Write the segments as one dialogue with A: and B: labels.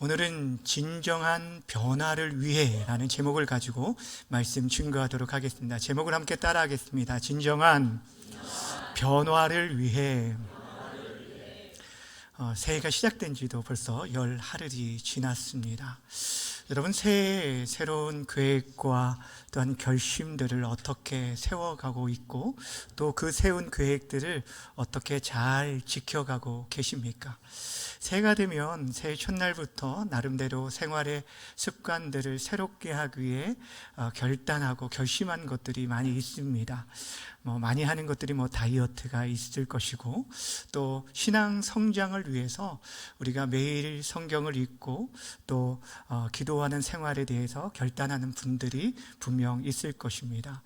A: 오늘은 진정한 변화를 위해 라는 제목을 가지고 말씀 증거하도록 하겠습니다. 제목을 함께 따라 하겠습니다. 진정한 변화를 위해. 새해가 시작된 지도 벌써 열하루이 지났습니다. 여러분, 새해 새로운 계획과 또한 결심들을 어떻게 세워가고 있고 또 그 세운 계획들을 어떻게 잘 지켜가고 계십니까? 새해가 되면 새해 첫날부터 나름대로 생활의 습관들을 새롭게 하기 위해 결단하고 결심한 것들이 많이 있습니다. 많이 하는 것들이 다이어트가 있을 것이고, 또 신앙 성장을 위해서 우리가 매일 성경을 읽고 또 기도하는 생활에 대해서 결단하는 분들이 분명 있을 것입니다.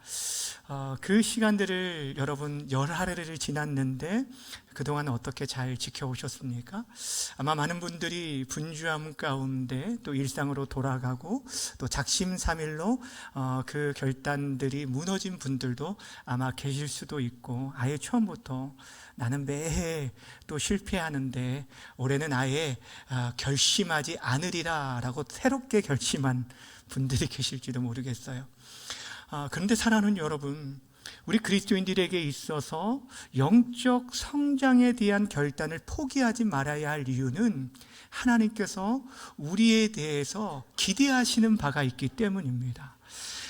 A: 그 시간들을 여러분 열하루를 지났는데 그동안 어떻게 잘 지켜오셨습니까? 아마 많은 분들이 분주함 가운데 또 일상으로 돌아가고 또 작심삼일로 그 결단들이 무너진 분들도 아마 계실 수도 있고, 아예 처음부터 나는 매해 또 실패하는데 올해는 아예 결심하지 않으리라 라고 새롭게 결심한 분들이 계실지도 모르겠어요. 그런데 사랑하는 여러분, 우리 그리스도인들에게 있어서 영적 성장에 대한 결단을 포기하지 말아야 할 이유는 하나님께서 우리에 대해서 기대하시는 바가 있기 때문입니다.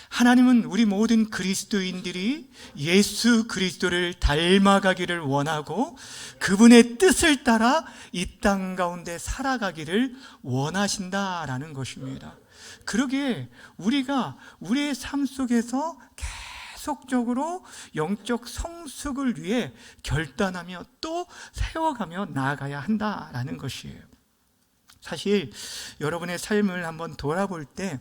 A: 하나님은 우리 모든 그리스도인들이 예수 그리스도를 닮아가기를 원하고 그분의 뜻을 따라 이 땅 가운데 살아가기를 원하신다라는 것입니다. 그러기에 우리가 우리의 삶 속에서 계속적으로 영적 성숙을 위해 결단하며 또 세워가며 나아가야 한다라는 것이에요. 사실 여러분의 삶을 한번 돌아볼 때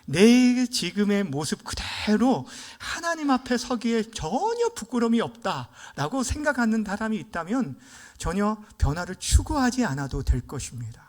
A: 내 지금의 모습 그대로 하나님 앞에 서기에 전혀 부끄러움이 없다라고 생각하는 사람이 있다면 전혀 변화를 추구하지 않아도 될 것입니다.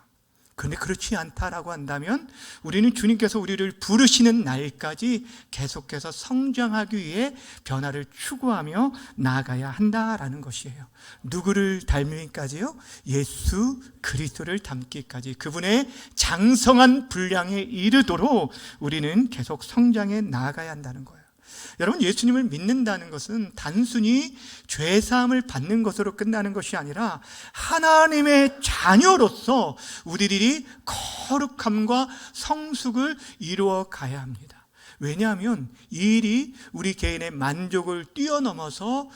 A: 그런데 그렇지 않다라고 한다면 우리는 주님께서 우리를 부르시는 날까지 계속해서 성장하기 위해 변화를 추구하며 나아가야 한다라는 것이에요. 누구를 닮기까지요? 예수 그리스도를 닮기까지, 그분의 장성한 분량에 이르도록 우리는 계속 성장해 나아가야 한다는 거예요. 여러분, 예수님을 믿는다는 것은 단순히 죄사함을 받는 것으로 끝나는 것이 아니라 하나님의 자녀로서 우리들이 거룩함과 성숙을 이루어 가야 합니다. 왜냐하면 이 일이 우리 개인의 만족을 뛰어넘어서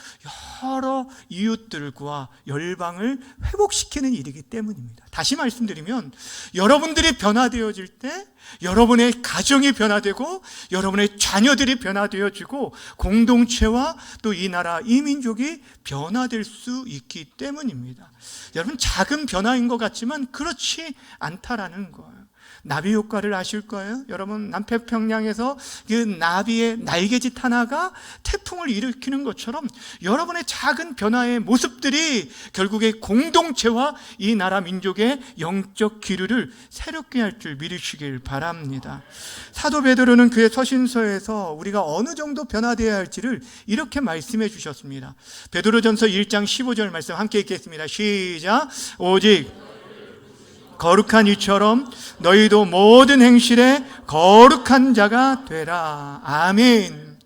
A: 여러 이웃들과 열방을 회복시키는 일이기 때문입니다. 다시 말씀드리면 여러분들이 변화되어질 때 여러분의 가정이 변화되고 여러분의 자녀들이 변화되어지고 공동체와 또 이 나라, 이 민족이 변화될 수 있기 때문입니다. 여러분, 작은 변화인 것 같지만 그렇지 않다라는 거예요. 나비 효과를 아실 거예요. 여러분, 남태평양에서 그 나비의 날개짓 하나가 태풍을 일으키는 것처럼 여러분의 작은 변화의 모습들이 결국에 공동체와 이 나라 민족의 영적 기류를 새롭게 할 줄 믿으시길 바랍니다. 사도 베드로는 그의 서신서에서 우리가 어느 정도 변화되어야 할지를 이렇게 말씀해 주셨습니다. 베드로전서 1장 15절 말씀 함께 읽겠습니다. 시작. 오직 거룩한 이처럼 너희도 모든 행실에 거룩한 자가 되라. 아멘.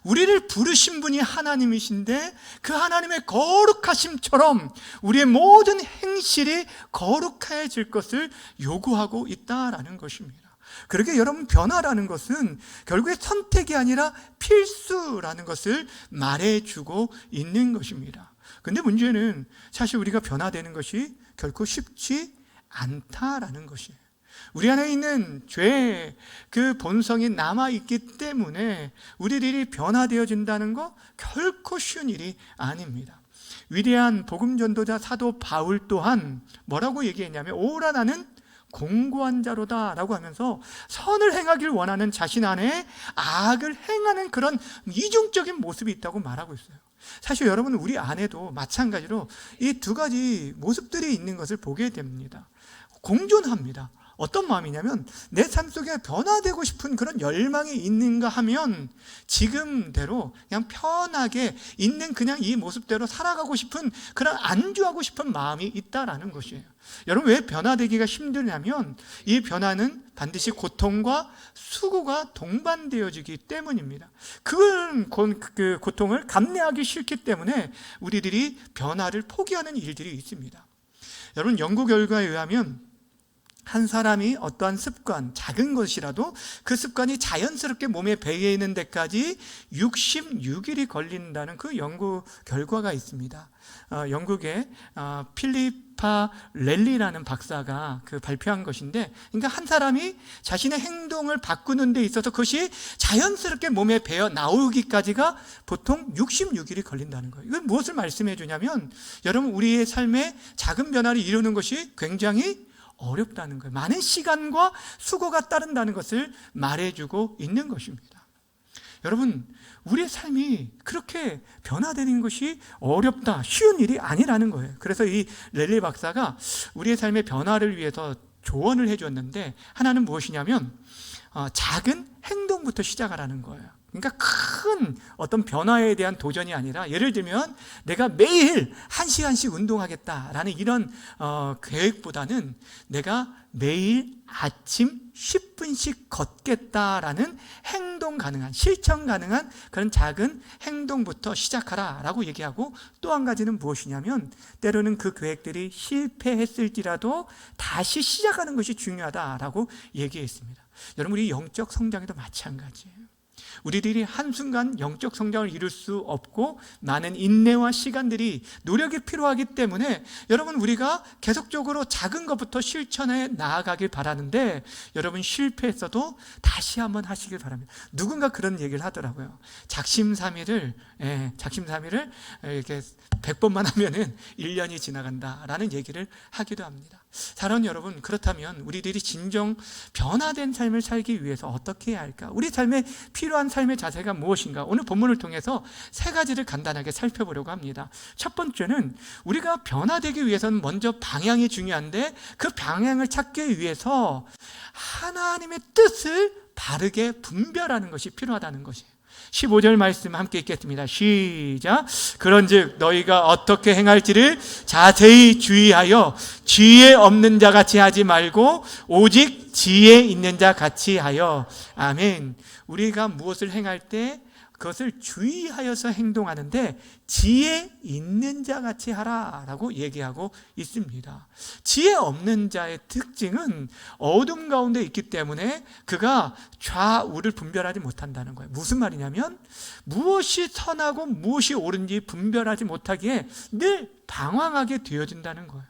A: 우리를 부르신 분이 하나님이신데 그 하나님의 거룩하심처럼 우리의 모든 행실이 거룩해질 것을 요구하고 있다라는 것입니다. 그러게 여러분, 변화라는 것은 결국에 선택이 아니라 필수라는 것을 말해주고 있는 것입니다. 그런데 문제는 사실 우리가 변화되는 것이 결코 쉽지 않다라는 것이에요. 우리 안에 있는 죄의 그 본성이 남아있기 때문에 우리들이 변화되어진다는 거 결코 쉬운 일이 아닙니다. 위대한 복음전도자 사도 바울 또한 뭐라고 얘기했냐면, 오라 나는 공고한 자로다 라고 하면서 선을 행하길 원하는 자신 안에 악을 행하는 그런 이중적인 모습이 있다고 말하고 있어요. 사실 여러분, 우리 안에도 마찬가지로 이 두 가지 모습들이 있는 것을 보게 됩니다. 공존합니다. 어떤 마음이냐면 내 삶 속에 변화되고 싶은 그런 열망이 있는가 하면 지금대로 그냥 편하게 있는 그냥 이 모습대로 살아가고 싶은 그런 안주하고 싶은 마음이 있다라는 것이에요. 여러분, 왜 변화되기가 힘드냐면 이 변화는 반드시 고통과 수고가 동반되어지기 때문입니다. 그 고통을 감내하기 싫기 때문에 우리들이 변화를 포기하는 일들이 있습니다. 여러분, 연구 결과에 의하면 한 사람이 어떠한 습관, 작은 것이라도 그 습관이 자연스럽게 몸에 배이는 데까지 66일이 걸린다는 그 연구 결과가 있습니다. 영국의 필리파 렐리라는 박사가 발표한 것인데, 그러니까 한 사람이 자신의 행동을 바꾸는 데 있어서 그것이 자연스럽게 몸에 배어 나오기까지가 보통 66일이 걸린다는 거예요. 이건 무엇을 말씀해 주냐면, 여러분, 우리의 삶에 작은 변화를 이루는 것이 굉장히 어렵다는 거예요. 많은 시간과 수고가 따른다는 것을 말해주고 있는 것입니다. 여러분, 우리의 삶이 그렇게 변화되는 것이 어렵다, 쉬운 일이 아니라는 거예요. 그래서 이 렐리 박사가 우리의 삶의 변화를 위해서 조언을 해줬는데, 하나는 무엇이냐면 작은 행동부터 시작하라는 거예요. 그러니까 큰 어떤 변화에 대한 도전이 아니라, 예를 들면 내가 매일 1시간씩 운동하겠다라는 이런 계획보다는 내가 매일 아침 10분씩 걷겠다라는 행동 가능한, 실천 가능한 그런 작은 행동부터 시작하라라고 얘기하고, 또 한 가지는 무엇이냐면 때로는 그 계획들이 실패했을지라도 다시 시작하는 것이 중요하다라고 얘기했습니다. 여러분, 우리 영적 성장에도 마찬가지예요. 우리들이 한순간 영적 성장을 이룰 수 없고 많은 인내와 시간들이, 노력이 필요하기 때문에 여러분, 우리가 계속적으로 작은 것부터 실천해 나아가길 바라는데, 여러분, 실패했어도 다시 한번 하시길 바랍니다. 누군가 그런 얘기를 하더라고요. 작심삼일을 이렇게 100번만 하면은 1년이 지나간다라는 얘기를 하기도 합니다. 사랑하는 여러분, 그렇다면 우리들이 진정 변화된 삶을 살기 위해서 어떻게 해야 할까? 우리 삶에 필요한 삶의 자세가 무엇인가? 오늘 본문을 통해서 3가지를 간단하게 살펴보려고 합니다. 첫 번째는, 우리가 변화되기 위해서는 먼저 방향이 중요한데, 그 방향을 찾기 위해서 하나님의 뜻을 바르게 분별하는 것이 필요하다는 것이에요. 15절 말씀 함께 읽겠습니다. 시작. 그런즉 너희가 어떻게 행할지를 자세히 주의하여 지혜 없는 자 같이 하지 말고 오직 지혜 있는 자 같이 하여. 아멘. 우리가 무엇을 행할 때 그것을 주의하여서 행동하는데 지혜 있는 자 같이 하라라고 얘기하고 있습니다. 지혜 없는 자의 특징은 어둠 가운데 있기 때문에 그가 좌우를 분별하지 못한다는 거예요. 무슨 말이냐면 무엇이 선하고 무엇이 옳은지 분별하지 못하기에 늘 방황하게 되어진다는 거예요.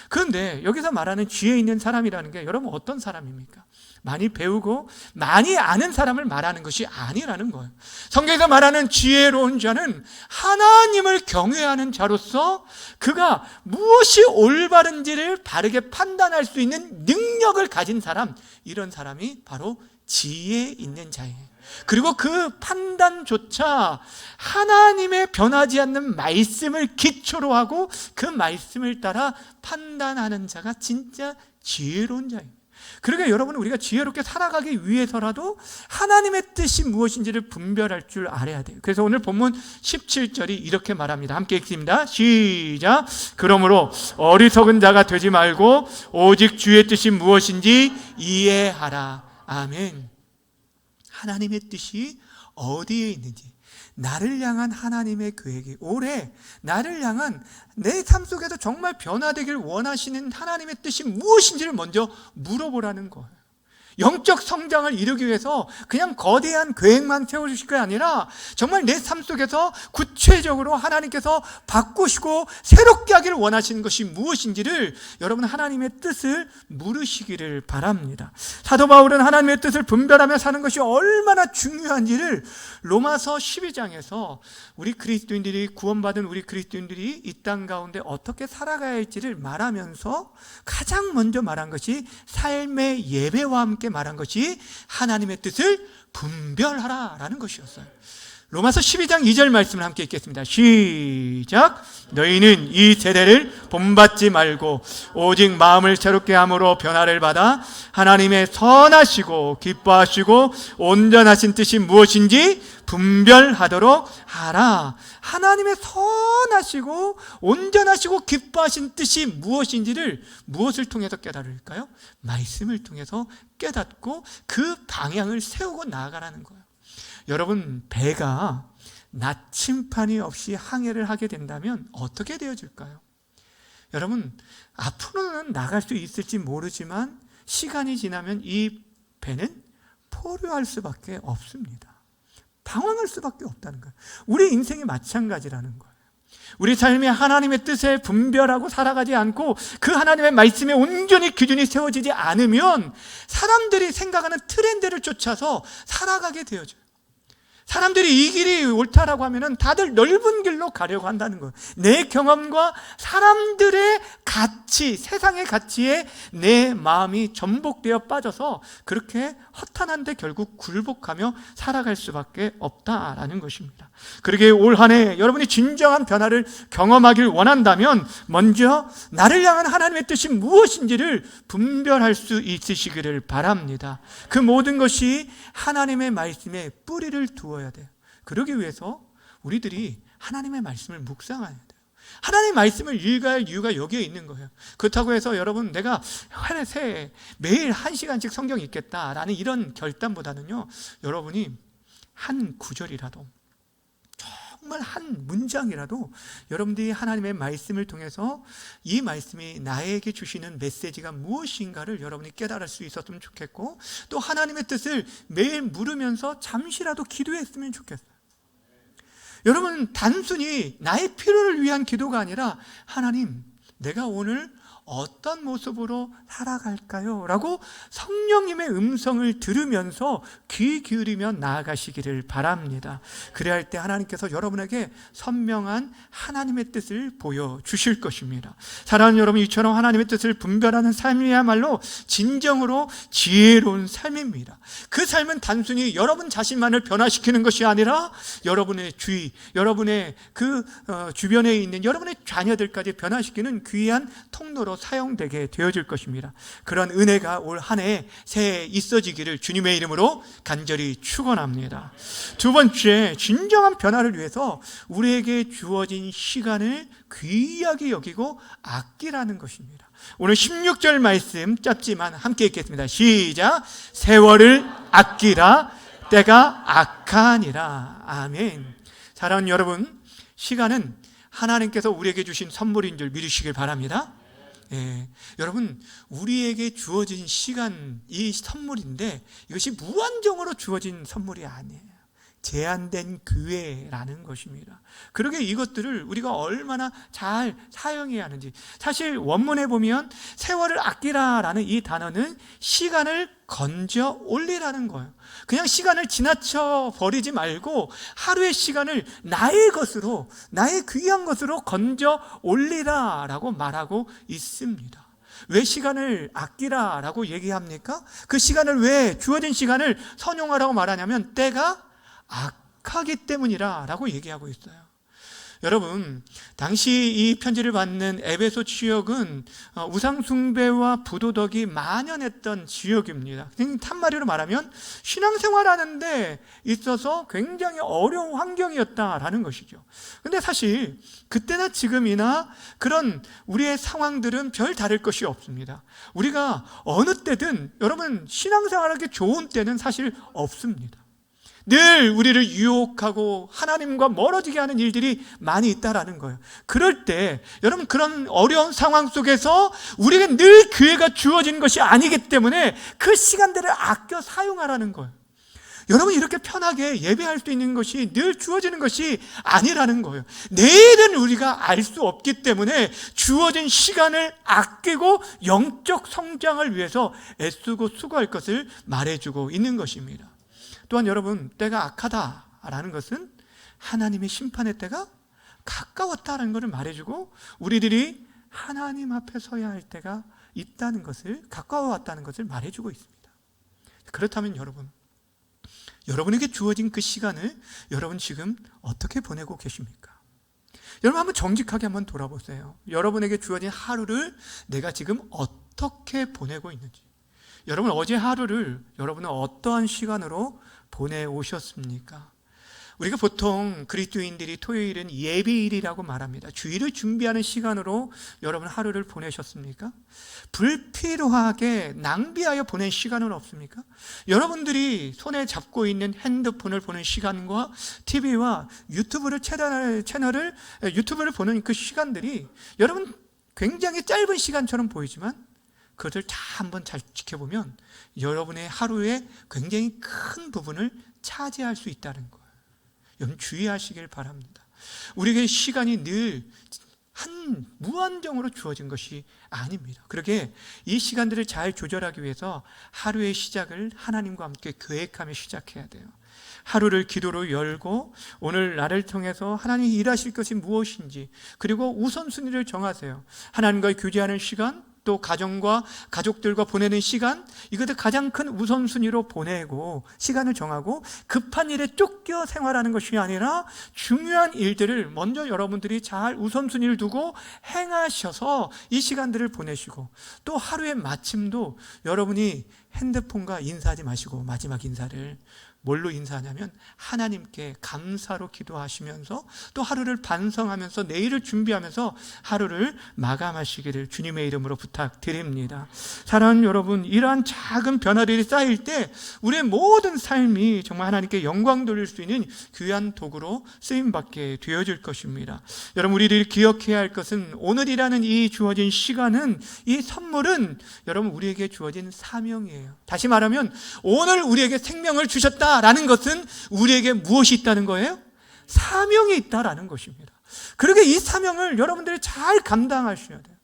A: 그런데 여기서 말하는 지혜 있는 사람이라는 게 여러분 어떤 사람입니까? 많이 배우고 많이 아는 사람을 말하는 것이 아니라는 거예요. 성경에서 말하는 지혜로운 자는 하나님을 경외하는 자로서 그가 무엇이 올바른지를 바르게 판단할 수 있는 능력을 가진 사람, 이런 사람이 바로 지혜 있는 자예요. 그리고 그 판단조차 하나님의 변하지 않는 말씀을 기초로 하고 그 말씀을 따라 판단하는 자가 진짜 지혜로운 자예요. 그러니까 여러분, 우리가 지혜롭게 살아가기 위해서라도 하나님의 뜻이 무엇인지를 분별할 줄 알아야 돼요. 그래서 오늘 본문 17절이 이렇게 말합니다. 함께 읽습니다. 시작. 그러므로 어리석은 자가 되지 말고 오직 주의 뜻이 무엇인지 이해하라. 아멘. 하나님의 뜻이 어디에 있는지, 나를 향한 하나님의 계획이, 올해 나를 향한 내 삶 속에서 정말 변화되길 원하시는 하나님의 뜻이 무엇인지를 먼저 물어보라는 거예요. 영적 성장을 이루기 위해서 그냥 거대한 계획만 세워주실 게 아니라 정말 내 삶 속에서 구체적으로 하나님께서 바꾸시고 새롭게 하기를 원하시는 것이 무엇인지를 여러분 하나님의 뜻을 물으시기를 바랍니다. 사도 바울은 하나님의 뜻을 분별하며 사는 것이 얼마나 중요한지를 로마서 12장에서 우리 그리스도인들이, 구원받은 우리 그리스도인들이 이 땅 가운데 어떻게 살아가야 할지를 말하면서 가장 먼저 말한 것이, 삶의 예배와 함께 말한 것이 하나님의 뜻을 분별하라라는 것이었어요. 로마서 12장 2절 말씀을 함께 읽겠습니다. 시작. 너희는 이 세대를 본받지 말고 오직 마음을 새롭게 함으로 변화를 받아 하나님의 선하시고 기뻐하시고 온전하신 뜻이 무엇인지 분별하도록 하라. 하나님의 선하시고 온전하시고 기뻐하신 뜻이 무엇인지를 무엇을 통해서 깨달을까요? 말씀을 통해서 깨닫고 그 방향을 세우고 나아가라는 거예요. 여러분, 배가 나침판이 없이 항해를 하게 된다면 어떻게 되어질까요? 여러분, 앞으로는 나갈 수 있을지 모르지만 시간이 지나면 이 배는 포로할 수밖에 없습니다. 당황할 수밖에 없다는 거예요. 우리 인생이 마찬가지라는 거예요. 우리 삶이 하나님의 뜻에 분별하고 살아가지 않고 그 하나님의 말씀에 온전히 기준이 세워지지 않으면 사람들이 생각하는 트렌드를 쫓아서 살아가게 되어져요. 사람들이 이 길이 옳다라고 하면은 다들 넓은 길로 가려고 한다는 거예요. 내 경험과 사람들의 가치, 세상의 가치에 내 마음이 전복되어 빠져서 그렇게 허탄한데 결국 굴복하며 살아갈 수밖에 없다라는 것입니다. 그러기에 올 한 해 여러분이 진정한 변화를 경험하길 원한다면 먼저 나를 향한 하나님의 뜻이 무엇인지를 분별할 수 있으시기를 바랍니다. 그 모든 것이 하나님의 말씀에 뿌리를 두어야 돼요. 그러기 위해서 우리들이 하나님의 말씀을 묵상해야 돼요. 하나님의 말씀을 읽어야 할 이유가 여기에 있는 거예요. 그렇다고 해서 여러분 내가 새해 매일 1시간씩 성경 읽겠다라는 이런 결단보다는요, 여러분이 한 구절이라도, 정말 한 문장이라도 여러분들이 하나님의 말씀을 통해서 이 말씀이 나에게 주시는 메시지가 무엇인가를 여러분이 깨달을 수 있었으면 좋겠고, 또 하나님의 뜻을 매일 물으면서 잠시라도 기도했으면 좋겠어요. 여러분, 단순히 나의 필요를 위한 기도가 아니라 하나님, 내가 오늘 어떤 모습으로 살아갈까요? 라고 성령님의 음성을 들으면서 귀 기울이며 나아가시기를 바랍니다. 그래야 할 때 하나님께서 여러분에게 선명한 하나님의 뜻을 보여주실 것입니다. 사랑하는 여러분, 이처럼 하나님의 뜻을 분별하는 삶이야말로 진정으로 지혜로운 삶입니다. 그 삶은 단순히 여러분 자신만을 변화시키는 것이 아니라 여러분의 주위, 여러분의 그 주변에 있는 여러분의 자녀들까지 변화시키는 귀한 통로로 사용되게 되어질 것입니다. 그런 은혜가 올 한 해 새해에 있어지기를 주님의 이름으로 간절히 축원합니다. 두 번째, 진정한 변화를 위해서 우리에게 주어진 시간을 귀하게 여기고 아끼라는 것입니다. 오늘 16절 말씀 짧지만 함께 읽겠습니다. 시작. 세월을 아끼라, 때가 악하니라. 아멘. 사랑하는 여러분, 시간은 하나님께서 우리에게 주신 선물인 줄 믿으시길 바랍니다. 여러분, 우리에게 주어진 시간, 이 선물인데 이것이 무한정으로 주어진 선물이 아니에요. 제한된 기회라는 것입니다. 그러게 이것들을 우리가 얼마나 잘 사용해야 하는지, 사실 원문에 보면 세월을 아끼라라는 이 단어는 시간을 건져 올리라는 거예요. 그냥 시간을 지나쳐 버리지 말고 하루의 시간을 나의 것으로, 나의 귀한 것으로 건져 올리라라고 말하고 있습니다. 왜 시간을 아끼라라고 얘기합니까? 그 시간을, 왜 주어진 시간을 선용하라고 말하냐면 때가 악하기 때문이라고 얘기하고 있어요. 여러분, 당시 이 편지를 받는 에베소 지역은 우상숭배와 부도덕이 만연했던 지역입니다. 한마디로 말하면 신앙생활하는 데 있어서 굉장히 어려운 환경이었다라는 것이죠. 근데 사실 그때나 지금이나 그런 우리의 상황들은 별 다를 것이 없습니다. 우리가 어느 때든 여러분 신앙생활하기 좋은 때는 사실 없습니다. 늘 우리를 유혹하고 하나님과 멀어지게 하는 일들이 많이 있다라는 거예요. 그럴 때 여러분, 그런 어려운 상황 속에서 우리에게 늘 기회가 주어진 것이 아니기 때문에 그 시간들을 아껴 사용하라는 거예요. 여러분, 이렇게 편하게 예배할 수 있는 것이 늘 주어지는 것이 아니라는 거예요. 내일은 우리가 알 수 없기 때문에 주어진 시간을 아끼고 영적 성장을 위해서 애쓰고 수고할 것을 말해주고 있는 것입니다. 또한 여러분, 때가 악하다라는 것은 하나님의 심판의 때가 가까웠다는 것을 말해주고, 우리들이 하나님 앞에 서야 할 때가 있다는 것을, 가까워왔다는 것을 말해주고 있습니다. 그렇다면 여러분, 여러분에게 주어진 그 시간을 여러분 지금 어떻게 보내고 계십니까? 여러분 한번 정직하게 한번 돌아보세요. 여러분에게 주어진 하루를 내가 지금 어떻게 보내고 있는지. 여러분 어제 하루를 여러분은 어떠한 시간으로 보내오셨습니까? 우리가 보통 그리스도인들이 토요일은 예배일이라고 말합니다. 주일을 준비하는 시간으로 여러분 하루를 보내셨습니까? 불필요하게 낭비하여 보낸 시간은 없습니까? 여러분들이 손에 잡고 있는 핸드폰을 보는 시간과 TV와 유튜브를 유튜브를 보는 그 시간들이 여러분 굉장히 짧은 시간처럼 보이지만 그것을 다 한번 잘 지켜보면 여러분의 하루에 굉장히 큰 부분을 차지할 수 있다는 거예요. 여러분 주의하시길 바랍니다. 우리에게 시간이 늘 무한정으로 주어진 것이 아닙니다. 그러게 이 시간들을 잘 조절하기 위해서 하루의 시작을 하나님과 함께 계획하며 시작해야 돼요. 하루를 기도로 열고 오늘 나를 통해서 하나님이 일하실 것이 무엇인지, 그리고 우선순위를 정하세요. 하나님과 교제하는 시간, 또 가정과 가족들과 보내는 시간, 이것을 가장 큰 우선순위로 보내고 시간을 정하고 급한 일에 쫓겨 생활하는 것이 아니라 중요한 일들을 먼저 여러분들이 잘 우선순위를 두고 행하셔서 이 시간들을 보내시고, 또 하루의 마침도 여러분이 핸드폰과 인사하지 마시고 마지막 인사를 뭘로 인사하냐면 하나님께 감사로 기도하시면서 또 하루를 반성하면서 내일을 준비하면서 하루를 마감하시기를 주님의 이름으로 부탁드립니다. 사랑하는 여러분, 이러한 작은 변화들이 쌓일 때 우리의 모든 삶이 정말 하나님께 영광 돌릴 수 있는 귀한 도구로 쓰임받게 되어질 것입니다. 여러분, 우리들이 기억해야 할 것은 오늘이라는 이 주어진 시간은, 이 선물은 여러분 우리에게 주어진 사명이에요. 다시 말하면 오늘 우리에게 생명을 주셨다 라는 것은 우리에게 무엇이 있다는 거예요? 사명이 있다라는 것입니다. 그러게 이 사명을 여러분들이 잘 감당하셔야 돼요.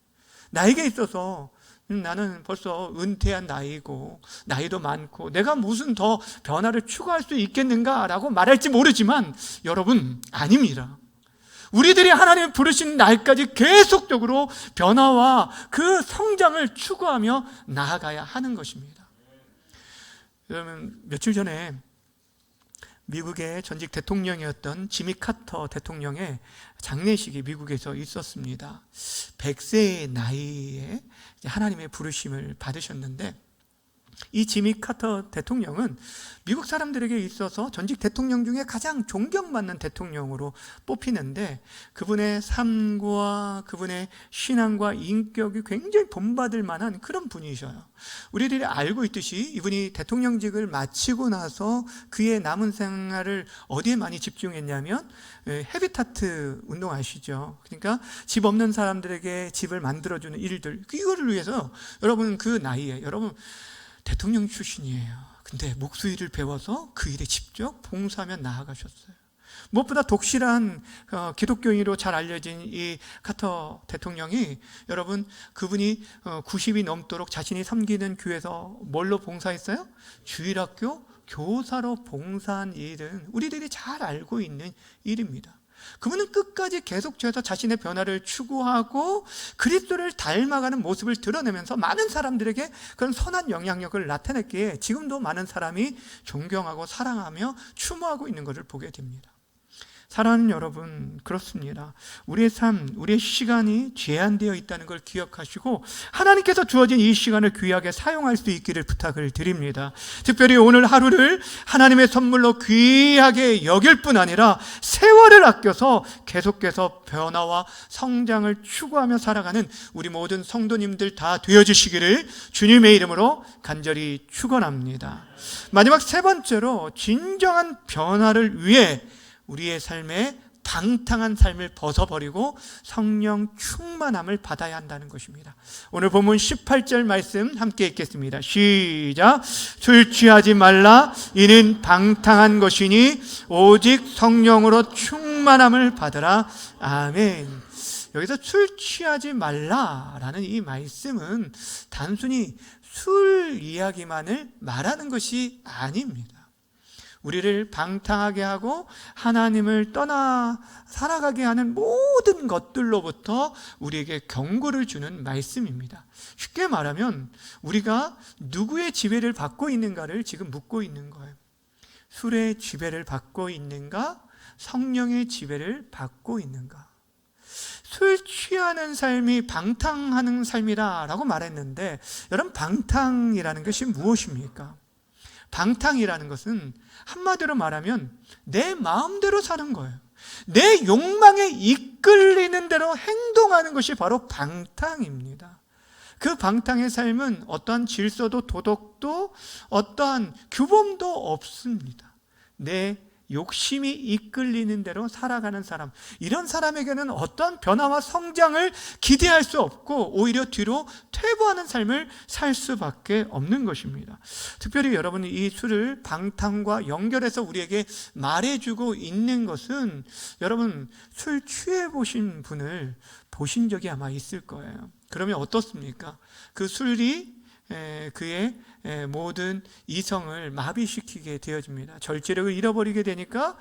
A: 나에게 있어서 나는 벌써 은퇴한 나이고 나이도 많고 내가 무슨 더 변화를 추구할 수 있겠는가라고 말할지 모르지만 여러분, 아닙니다. 우리들이 하나님 부르신 날까지 계속적으로 변화와 그 성장을 추구하며 나아가야 하는 것입니다. 여러분, 며칠 전에 미국의 전직 대통령이었던 지미 카터 대통령의 장례식이 미국에서 있었습니다. 100세의 나이에 하나님의 부르심을 받으셨는데, 이 지미 카터 대통령은 미국 사람들에게 있어서 전직 대통령 중에 가장 존경받는 대통령으로 뽑히는데, 그분의 삶과 그분의 신앙과 인격이 굉장히 본받을 만한 그런 분이셔요. 우리들이 알고 있듯이 이분이 대통령직을 마치고 나서 그의 남은 생활을 어디에 많이 집중했냐면 헤비타트 운동 아시죠? 그러니까 집 없는 사람들에게 집을 만들어주는 일들, 이거를 위해서 여러분 그 나이에, 여러분 대통령 출신이에요. 근데 목수일을 배워서 그 일에 직접 봉사하며 나아가셨어요. 무엇보다 독실한 기독교인으로 잘 알려진 이 카터 대통령이, 여러분 그분이 90이 넘도록 자신이 섬기는 교회에서 뭘로 봉사했어요? 주일학교 교사로 봉사한 일은 우리들이 잘 알고 있는 일입니다. 그분은 끝까지 계속해서 자신의 변화를 추구하고 그리스도를 닮아가는 모습을 드러내면서 많은 사람들에게 그런 선한 영향력을 나타냈기에 지금도 많은 사람이 존경하고 사랑하며 추모하고 있는 것을 보게 됩니다. 사랑하는 여러분, 그렇습니다. 우리의 삶, 우리의 시간이 제한되어 있다는 걸 기억하시고 하나님께서 주어진 이 시간을 귀하게 사용할 수 있기를 부탁을 드립니다. 특별히 오늘 하루를 하나님의 선물로 귀하게 여길 뿐 아니라 세월을 아껴서 계속해서 변화와 성장을 추구하며 살아가는 우리 모든 성도님들 다 되어주시기를 주님의 이름으로 간절히 축원합니다. 마지막 세 번째로, 진정한 변화를 위해 우리의 삶에 방탕한 삶을 벗어버리고 성령 충만함을 받아야 한다는 것입니다. 오늘 본문 18절 말씀 함께 읽겠습니다. 시작. 술 취하지 말라. 이는 방탕한 것이니 오직 성령으로 충만함을 받으라. 아멘. 여기서 술 취하지 말라라는 이 말씀은 단순히 술 이야기만을 말하는 것이 아닙니다. 우리를 방탕하게 하고 하나님을 떠나 살아가게 하는 모든 것들로부터 우리에게 경고를 주는 말씀입니다. 쉽게 말하면 우리가 누구의 지배를 받고 있는가를 지금 묻고 있는 거예요. 술의 지배를 받고 있는가? 성령의 지배를 받고 있는가? 술 취하는 삶이 방탕하는 삶이라고 말했는데, 여러분, 방탕이라는 것이 무엇입니까? 방탕이라는 것은 한마디로 말하면 내 마음대로 사는 거예요. 내 욕망에 이끌리는 대로 행동하는 것이 바로 방탕입니다. 그 방탕의 삶은 어떠한 질서도 도덕도 어떠한 규범도 없습니다. 내 욕심이 이끌리는 대로 살아가는 사람, 이런 사람에게는 어떠한 변화와 성장을 기대할 수 없고 오히려 뒤로 퇴보하는 삶을 살 수밖에 없는 것입니다. 특별히 여러분이 이 술을 방탕과 연결해서 우리에게 말해주고 있는 것은, 여러분 술 취해 보신 분을 보신 적이 아마 있을 거예요. 그러면 어떻습니까? 그 술이 그의 모든 이성을 마비시키게 되어집니다. 절제력을 잃어버리게 되니까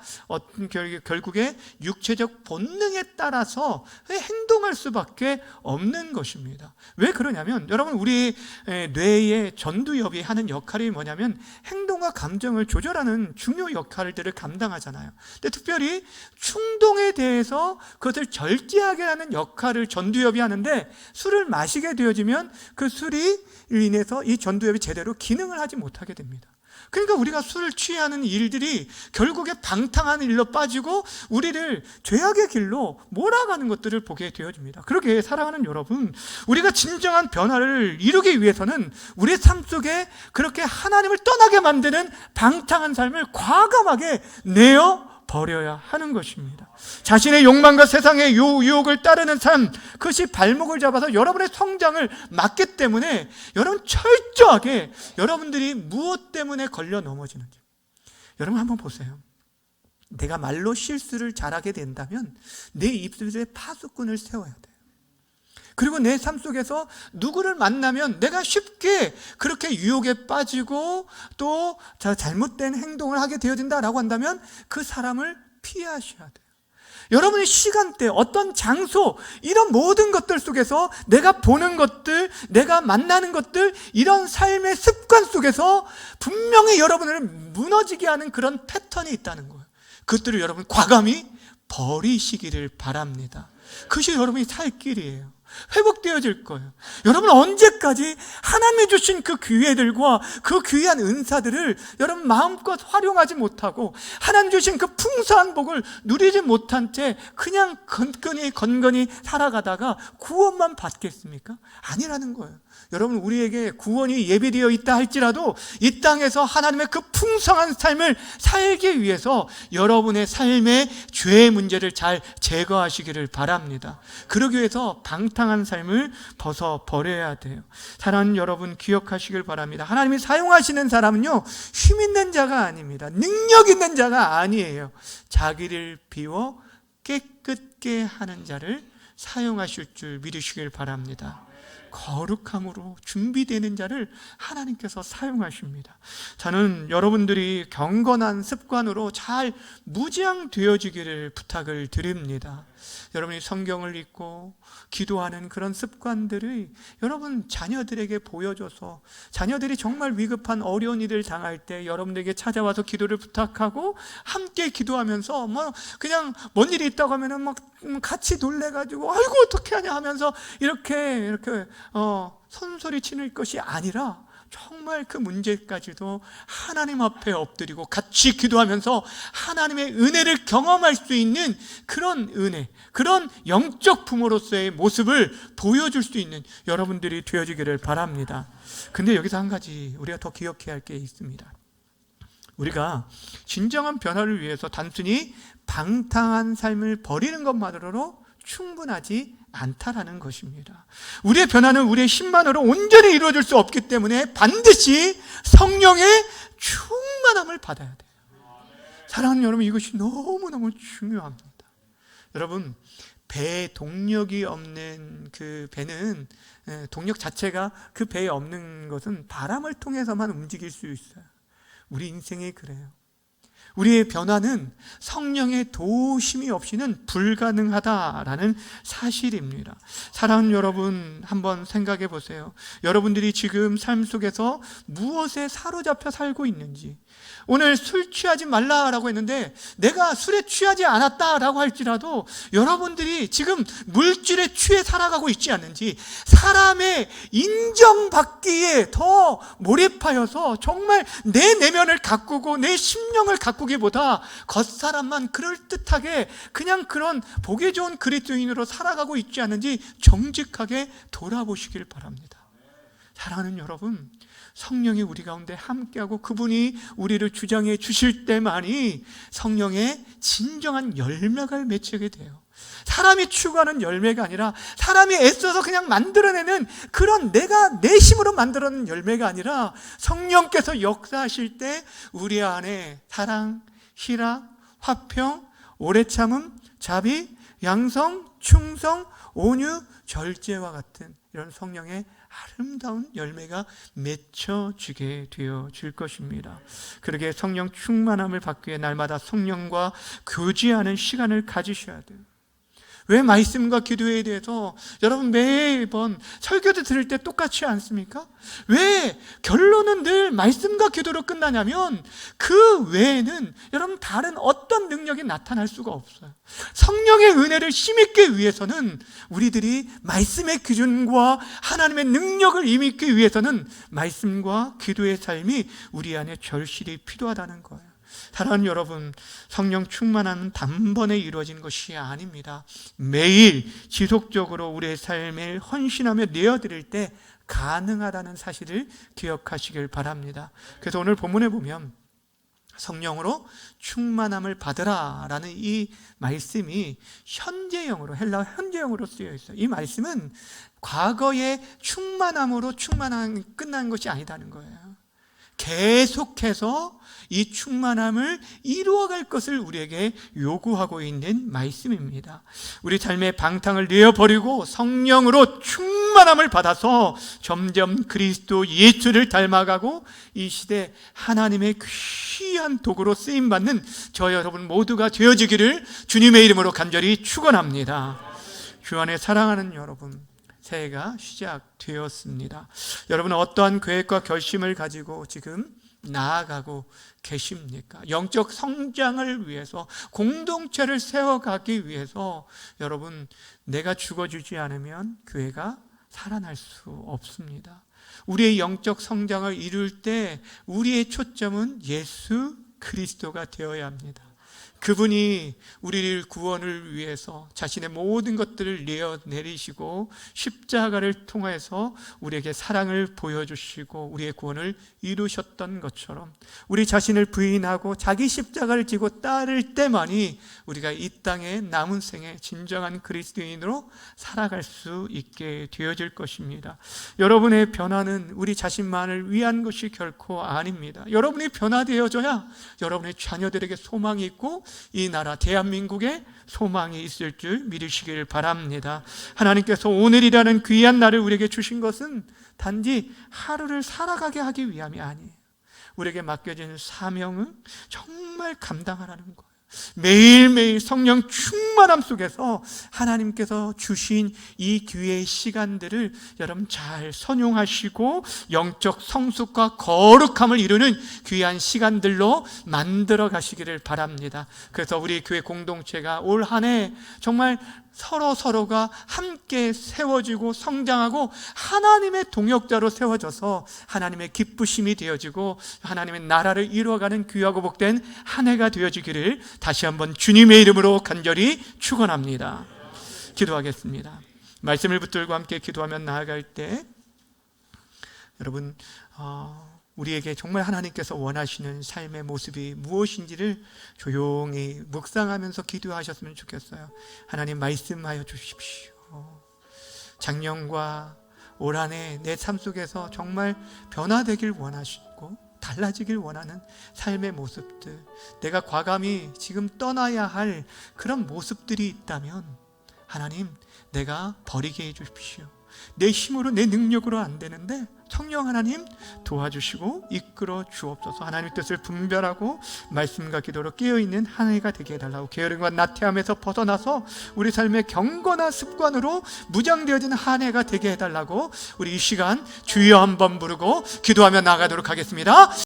A: 결국에 육체적 본능에 따라서 행동할 수밖에 없는 것입니다. 왜 그러냐면, 여러분, 우리 뇌의 전두엽이 하는 역할이 뭐냐면 행동과 감정을 조절하는 중요 역할들을 감당하잖아요. 근데 특별히 충동에 대해서 그것을 절제하게 하는 역할을 전두엽이 하는데, 술을 마시게 되어지면 그 술이 인해서 이 전두엽이 제대로 기능을 하지 못하게 됩니다. 그러니까 우리가 술을 취하는 일들이 결국에 방탕한 일로 빠지고 우리를 죄악의 길로 몰아가는 것들을 보게 되어집니다. 그러게 사랑하는 여러분, 우리가 진정한 변화를 이루기 위해서는 우리의 삶 속에 그렇게 하나님을 떠나게 만드는 방탕한 삶을 과감하게 내어 버려야 하는 것입니다. 자신의 욕망과 세상의 유혹을 따르는 삶, 그것이 발목을 잡아서 여러분의 성장을 막기 때문에 여러분 철저하게 여러분들이 무엇 때문에 걸려 넘어지는지 여러분 한번 보세요. 내가 말로 실수를 잘하게 된다면 내 입술에 파수꾼을 세워야 돼요. 그리고 내 삶 속에서 누구를 만나면 내가 쉽게 그렇게 유혹에 빠지고 또 잘못된 행동을 하게 되어진다라고 한다면 그 사람을 피하셔야 돼요. 여러분의 시간대, 어떤 장소, 이런 모든 것들 속에서 내가 보는 것들, 내가 만나는 것들, 이런 삶의 습관 속에서 분명히 여러분을 무너지게 하는 그런 패턴이 있다는 거예요. 그것들을 여러분 과감히 버리시기를 바랍니다. 그것이 여러분이 살 길이에요. 회복되어질 거예요. 여러분 언제까지 하나님이 주신 그 기회들과 그 귀한 은사들을 여러분 마음껏 활용하지 못하고 하나님 주신 그 풍성한 복을 누리지 못한 채 그냥 건건히 살아가다가 구원만 받겠습니까? 아니라는 거예요. 여러분, 우리에게 구원이 예비되어 있다 할지라도 이 땅에서 하나님의 그 풍성한 삶을 살기 위해서 여러분의 삶의 죄의 문제를 잘 제거하시기를 바랍니다. 그러기 위해서 방탕한 삶을 벗어버려야 돼요. 사랑하는 여러분, 기억하시길 바랍니다. 하나님이 사용하시는 사람은요, 힘 있는 자가 아닙니다. 능력 있는 자가 아니에요. 자기를 비워 깨끗게 하는 자를 사용하실 줄 믿으시길 바랍니다. 거룩함으로 준비되는 자를 하나님께서 사용하십니다. 저는 여러분들이 경건한 습관으로 잘 무장되어지기를 부탁을 드립니다. 여러분이 성경을 읽고 기도하는 그런 습관들이 여러분 자녀들에게 보여줘서 자녀들이 정말 위급한 어려운 일을 당할 때 여러분들에게 찾아와서 기도를 부탁하고 함께 기도하면서 그냥 뭔 일이 있다고 하면은 같이 놀래가지고 아이고 어떻게 하냐 하면서 이렇게 손소리 치는 것이 아니라 정말 그 문제까지도 하나님 앞에 엎드리고 같이 기도하면서 하나님의 은혜를 경험할 수 있는 그런 은혜, 그런 영적 부모로서의 모습을 보여줄 수 있는 여러분들이 되어지기를 바랍니다. 근데 여기서 한 가지 우리가 더 기억해야 할 게 있습니다. 우리가 진정한 변화를 위해서 단순히 방탕한 삶을 버리는 것만으로 충분하지 않다라는 것입니다. 우리의 변화는 우리의 힘만으로 온전히 이루어질 수 없기 때문에 반드시 성령의 충만함을 받아야 돼요. 사랑하는 여러분, 이것이 너무너무 중요합니다. 여러분, 배에 동력이 없는 그 배는, 동력 자체가 그 배에 없는 것은 바람을 통해서만 움직일 수 있어요. 우리 인생이 그래요. 우리의 변화는 성령의 도우심이 없이는 불가능하다라는 사실입니다. 사랑하는 여러분, 한번 생각해 보세요. 여러분들이 지금 삶 속에서 무엇에 사로잡혀 살고 있는지. 오늘 술 취하지 말라라고 했는데 내가 술에 취하지 않았다라고 할지라도 여러분들이 지금 물질에 취해 살아가고 있지 않는지, 사람의 인정받기에 더 몰입하여서 정말 내 내면을 가꾸고 내 심령을 가꾸기보다 겉사람만 그럴듯하게 그냥 그런 보기 좋은 그리스도인으로 살아가고 있지 않는지 정직하게 돌아보시길 바랍니다. 사랑하는 여러분, 성령이 우리 가운데 함께하고 그분이 우리를 주장해 주실 때만이 성령의 진정한 열매가 맺히게 돼요. 사람이 추구하는 열매가 아니라, 사람이 애써서 그냥 만들어내는 그런 내가 내 힘으로 만들어낸 열매가 아니라, 성령께서 역사하실 때 우리 안에 사랑, 희락, 화평, 오래 참음, 자비, 양성, 충성, 온유, 절제와 같은 이런 성령의 아름다운 열매가 맺혀지게 되어질 것입니다. 그러게 성령 충만함을 받기 위해 날마다 성령과 교제하는 시간을 가지셔야 돼요. 왜 말씀과 기도에 대해서 여러분 매번 설교도 들을 때 똑같지 않습니까? 왜 결론은 늘 말씀과 기도로 끝나냐면 그 외에는 여러분 다른 어떤 능력이 나타날 수가 없어요. 성령의 은혜를 힘입기 위해서는, 우리들이 말씀의 기준과 하나님의 능력을 임입기 위해서는 말씀과 기도의 삶이 우리 안에 절실히 필요하다는 거예요. 사랑하는 여러분, 성령 충만함은 단번에 이루어진 것이 아닙니다. 매일 지속적으로 우리의 삶을 헌신하며 내어드릴 때 가능하다는 사실을 기억하시길 바랍니다. 그래서 오늘 본문에 보면 성령으로 충만함을 받으라 라는 이 말씀이 현재형으로, 헬라어 현재형으로 쓰여 있어요. 이 말씀은 과거의 충만함으로 충만함이 끝난 것이 아니다는 거예요. 계속해서 이 충만함을 이루어갈 것을 우리에게 요구하고 있는 말씀입니다. 우리 삶의 방탕을 내어버리고 성령으로 충만함을 받아서 점점 그리스도 예수를 닮아가고 이 시대 하나님의 귀한 도구로 쓰임받는 저 여러분 모두가 되어지기를 주님의 이름으로 간절히 축원합니다. 주 안에 사랑하는 여러분, 새해가 시작되었습니다. 여러분은 어떠한 계획과 결심을 가지고 지금 나아가고 계십니까? 영적 성장을 위해서, 공동체를 세워가기 위해서 여러분, 내가 죽어주지 않으면 교회가 살아날 수 없습니다. 우리의 영적 성장을 이룰 때 우리의 초점은 예수 그리스도가 되어야 합니다. 그분이 우리를 구원을 위해서 자신의 모든 것들을 내어내리시고 십자가를 통해서 우리에게 사랑을 보여주시고 우리의 구원을 이루셨던 것처럼, 우리 자신을 부인하고 자기 십자가를 지고 따를 때만이 우리가 이 땅의 남은 생에 진정한 그리스도인으로 살아갈 수 있게 되어질 것입니다. 여러분의 변화는 우리 자신만을 위한 것이 결코 아닙니다. 여러분이 변화되어져야 여러분의 자녀들에게 소망이 있고 이 나라 대한민국에 소망이 있을 줄 믿으시길 바랍니다. 하나님께서 오늘이라는 귀한 날을 우리에게 주신 것은 단지 하루를 살아가게 하기 위함이 아니에요. 우리에게 맡겨진 사명은 정말 감당하라는 거예요. 매일매일 성령 충만함 속에서 하나님께서 주신 이 기회의 시간들을 여러분 잘 선용하시고 영적 성숙과 거룩함을 이루는 귀한 시간들로 만들어 가시기를 바랍니다. 그래서 우리 교회 공동체가 올 한 해 정말 서로가 함께 세워지고 성장하고 하나님의 동역자로 세워져서 하나님의 기쁘심이 되어지고 하나님의 나라를 이루어가는 귀하고 복된 한 해가 되어지기를 다시 한번 주님의 이름으로 간절히 축원합니다. 기도하겠습니다. 말씀을 붙들고 함께 기도하며 나아갈 때 여러분 우리에게 정말 하나님께서 원하시는 삶의 모습이 무엇인지를 조용히 묵상하면서 기도하셨으면 좋겠어요. 하나님 말씀하여 주십시오. 작년과 올 한 해 내 삶 속에서 정말 변화되길 원하시고 달라지길 원하는 삶의 모습들, 내가 과감히 지금 떠나야 할 그런 모습들이 있다면 하나님 내가 버리게 해 주십시오. 내 힘으로 내 능력으로 안 되는데 성령 하나님 도와주시고 이끌어 주옵소서. 하나님의 뜻을 분별하고 말씀과 기도로 깨어있는 한 해가 되게 해달라고, 게으름과 나태함에서 벗어나서 우리 삶의 경건한 습관으로 무장되어지는 한 해가 되게 해달라고 우리 이 시간 주여 한번 부르고 기도하며 나가도록 하겠습니다.